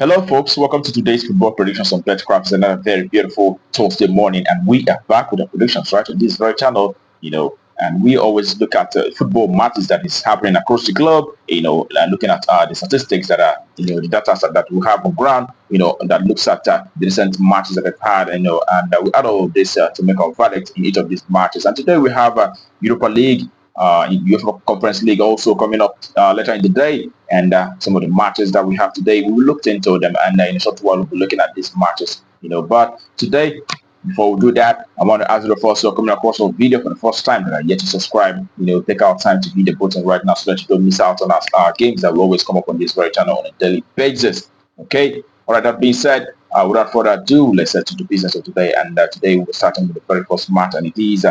Hello, folks. Welcome to today's football predictions on BetCraft. It's another very beautiful Thursday morning, and we are back with the predictions right on this very channel. And we always look at football matches that is happening across the globe. And looking at the statistics that are, the data that we have on ground. That looks at the recent matches that they've had. And we add all of this to make our verdict in each of these matches. And today we have Europa League. UEFA Conference League also coming up later in the day, and some of the matches that we have today, we looked into them, and in a short while we'll be looking at these matches. But today, before we do that, I want to ask you first, you're coming across our video for the first time that are yet to subscribe. Take our time to hit the button right now so that you don't miss out on our games that will always come up on this very channel on a daily basis. Okay. All right. That being said, without further ado, let's get to the business of today. And today we're starting with the very first match, and it is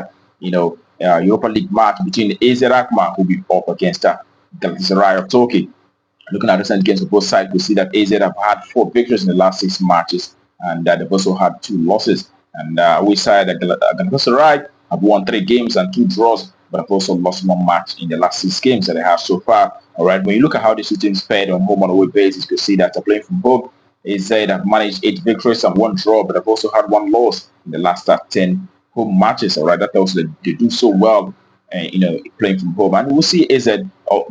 Europa League match between AZ Alkmaar, who will be up against Galatasaray of Turkey. Looking at recent games of both sides, we see that AZ have had 4 victories in the last 6 matches, and they've also had 2 losses. And we said that Galatasaray have won 3 games and 2 draws, but have also lost 1 match in the last 6 games that they have so far. All right, when you look at how these 2 teams fared on home and away basis, you can see that they're playing from home. AZ have managed 8 victories and 1 draw, but have also had 1 loss in the last 10 home matches. All right, that tells you that they do so well, playing from home. And we'll see AZ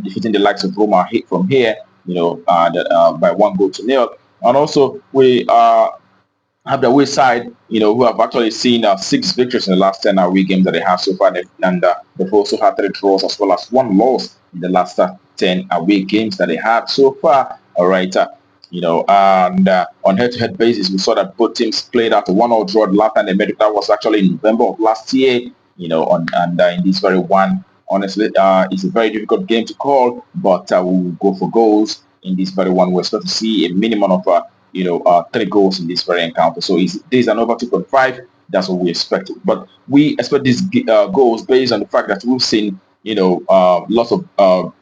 defeating the likes of Roma from here, by 1-0. And also we have the away side, who have actually seen 6 victories in the last 10 away games that they have so far, and they've also had 3 draws as well as 1 loss in the last 10 away games that they had so far. All right. And on head-to-head basis, we saw that both teams played out a 1-1 draw. The last time they met, that was actually in November of last year. In this very one, honestly, it's a very difficult game to call, but we'll go for goals in this very one. We expect to see a minimum of 3 goals in this very encounter. So there's an over 2.5. That's what we expect. But we expect these goals based on the fact that we've seen lots of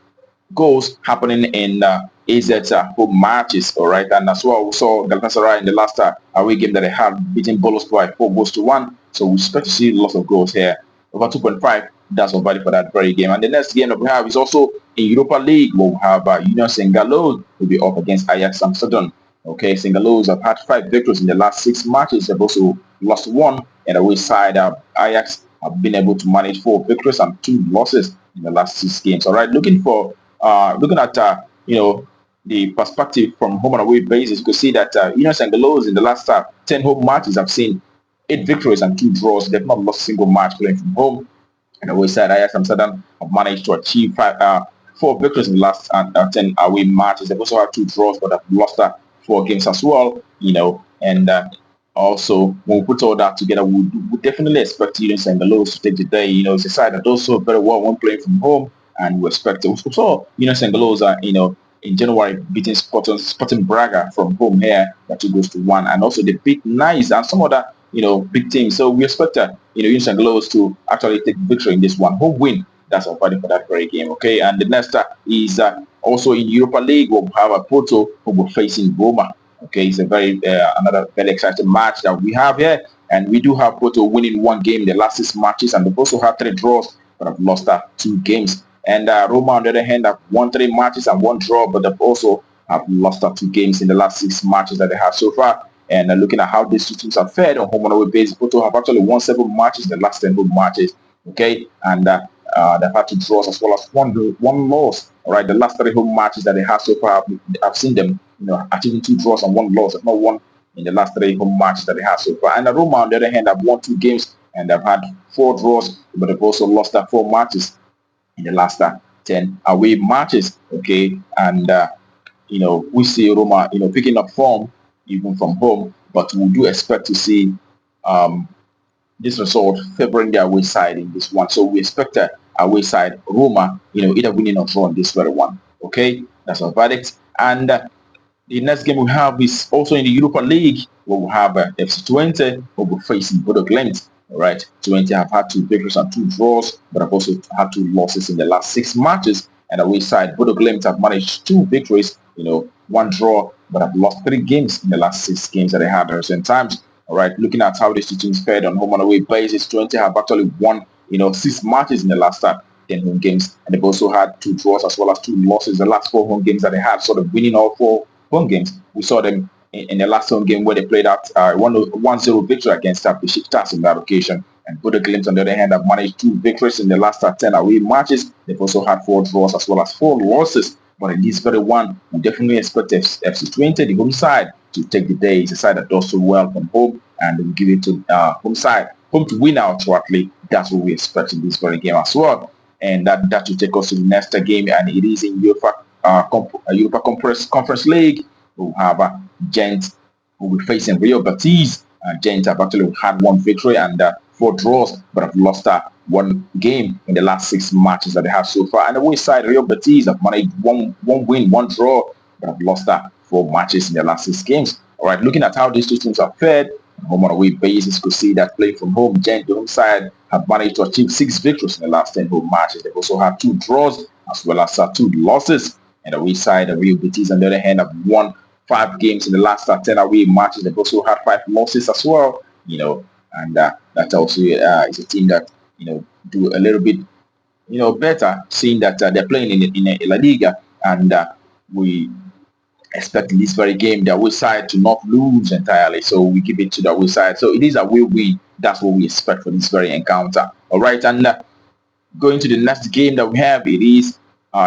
goals happening in AZ's home matches. All right, and as well we saw Galatasaray in the last away game that they had, beating Bodø by 4-1. So we expect to see lots of goals here. Over 2.5. That's our value for that very game. And the next game that we have is also in Europa League, where we have Union Saint-Gilloise will be up against Ajax Amsterdam. Okay, Saint-Gilloise have had 5 victories in the last 6 matches. They've also lost 1, and away side Ajax have been able to manage 4 victories and 2 losses in the last 6 games. All right, looking at the perspective from home and away basis, you can see that Union Saint-Gilloise in the last 10 home matches have seen 8 victories and 2 draws. They've not lost a single match playing from home. And away side Ajax Amsterdam have managed to achieve 4 victories in the last 10 away matches. They've also had 2 draws, but have lost 4 games as well. And also when we put all that together, we definitely expect Union Saint-Gilloise to take the day. It's a side that does so very well when playing from home, and we expect to. We saw Union Saint-Gilloise in January beating Sporting Braga from home here, that 2-1, and also they beat Nice and some other big teams. So we expect Union Saint-Gilloise to actually take victory in this one. Home win. That's our fighting for that very game. Okay, and the next is also in Europa League, we'll have a Porto who will facing Roma. Okay, it's a very another very exciting match that we have here, and we do have Porto winning 1 game in the last 6 matches, and they've also had 3 draws, but have lost 2 games. And Roma, on the other hand, have won 3 matches and 1 draw, but they've also have lost 2 games in the last 6 matches that they have so far. And looking at how these 2 teams have fared on home and away basis, Porto have actually won 7 matches in the last 10 home matches. Okay, and they've had 2 draws as well as 1 loss. All right, the last 3 home matches that they have so far, I've seen them, achieving 2 draws and 1 loss. They've not won in the last 3 home matches that they have so far. And Roma, on the other hand, have won 2 games and they've had 4 draws, but they've also lost 4 matches in the last 10 away matches. Okay, and we see Roma picking up form even from home, but we do expect to see this result favoring the away side in this one. So we expect away side Roma either winning or drawing this very one. Okay, that's our verdict. And the next game we have is also in the Europa League, where we have FC Twente who will be facing Bodø Glimt. All right, Twente have had 2 victories and 2 draws, but have also had 2 losses in the last 6 matches. And away side, Bodø Glimt have managed 2 victories, 1 draw, but have lost 3 games in the last 6 games that they had at recent times. All right, looking at how these 2 teams fared on home and away basis, Twente have actually won, 6 matches in the last 10 home games, and they've also had 2 draws as well as 2 losses. The last 4 home games that they had, sort of winning all 4 home games. We saw them in the last home game where they played out 1-0 victory against Besiktas on that occasion. And Bodø Glimt, on the other hand, have managed 2 victories in the last 10 away matches. They've also had 4 draws as well as 4 losses. But in this very one, we definitely expect FC Twente, the home side, to take the day. It's a side that does so well from home, and we'll give it to home side. Home to win out shortly. That's what we expect in this very game as well. And that will take us to the next game, and it is in Europa Conference League. We'll have Gent, who will be facing Real Betis. Gent have actually had 1 victory and 4 draws, but have lost 1 game in the last 6 matches that they have so far. And the away side, Real Betis have managed 1 win, 1 draw, but have lost 4 matches in the last 6 games. All right, looking at how these 2 teams have fared on home and away basis, could see that playing from home, Gent, the home side, have managed to achieve 6 victories in the last 10 home matches. They've also had 2 draws as well as 2 losses. And the away side, the Real Betis, on the other hand, have won 5 games in the last 10 away matches. They've also had 5 losses as well, and that also is a team that, do a little bit, better, seeing that they're playing in La Liga, and we expect in this very game the away side to not lose entirely. So we give it to the away side. So it is a win. That's what we expect for this very encounter. All right, and going to the next game that we have, it is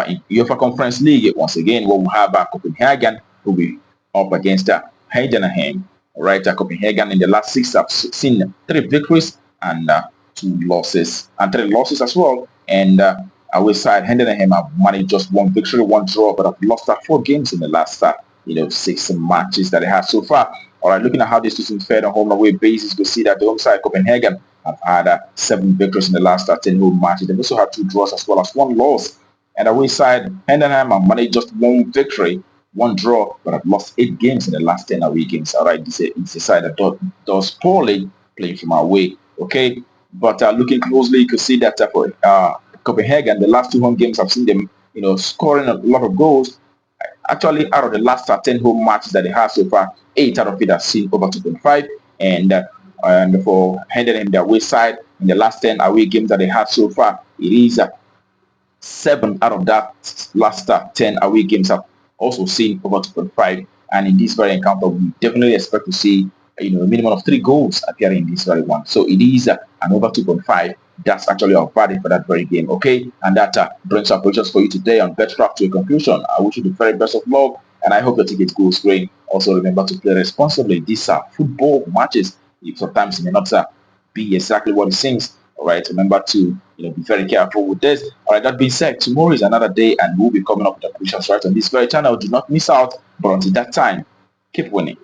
in UEFA Conference League once again, where we have Copenhagen, who will be up against Heidenheim. All right, Copenhagen in the last 6 have seen 3 victories and 2 losses, and 3 losses as well. And away side, Heidenheim have managed just 1 victory, 1 draw, but have lost 4 games in the last 6 matches that they have so far. All right, looking at how this season fared on home and away basis, we see that the home side, Copenhagen, have had 7 victories in the last 10 home matches. They've also had 2 draws as well as 1 loss. And away side, Heidenheim have managed just 1 victory, 1 draw, but have lost 8 games in the last 10 away games. All right, it's a side that does poorly playing from away. Okay, but looking closely, you can see that for Copenhagen, the last 2 home games, I've seen them, scoring a lot of goals. Actually, out of the last 10 home matches that they have so far, 8 out of it have seen over 2.5. And for Heidenheim, their away side, in the last 10 away games that they have so far, it is 7 out of that last 10 away games have also seen over 2.5. And in this very encounter, we definitely expect to see a minimum of 3 goals appearing in this very one. So it is an over 2.5. That's actually our verdict for that very game. Okay, and that brings our predictions for you today on bettor to a conclusion. I wish you the very best of luck, and I hope the ticket goes green. Also, remember to play responsibly. These are football matches. Sometimes it may not be exactly what it seems. All right, remember to be very careful with this. All right, that being said, tomorrow is another day, and we'll be coming up with the predictions right on this very channel. Do not miss out. But until that time, keep winning.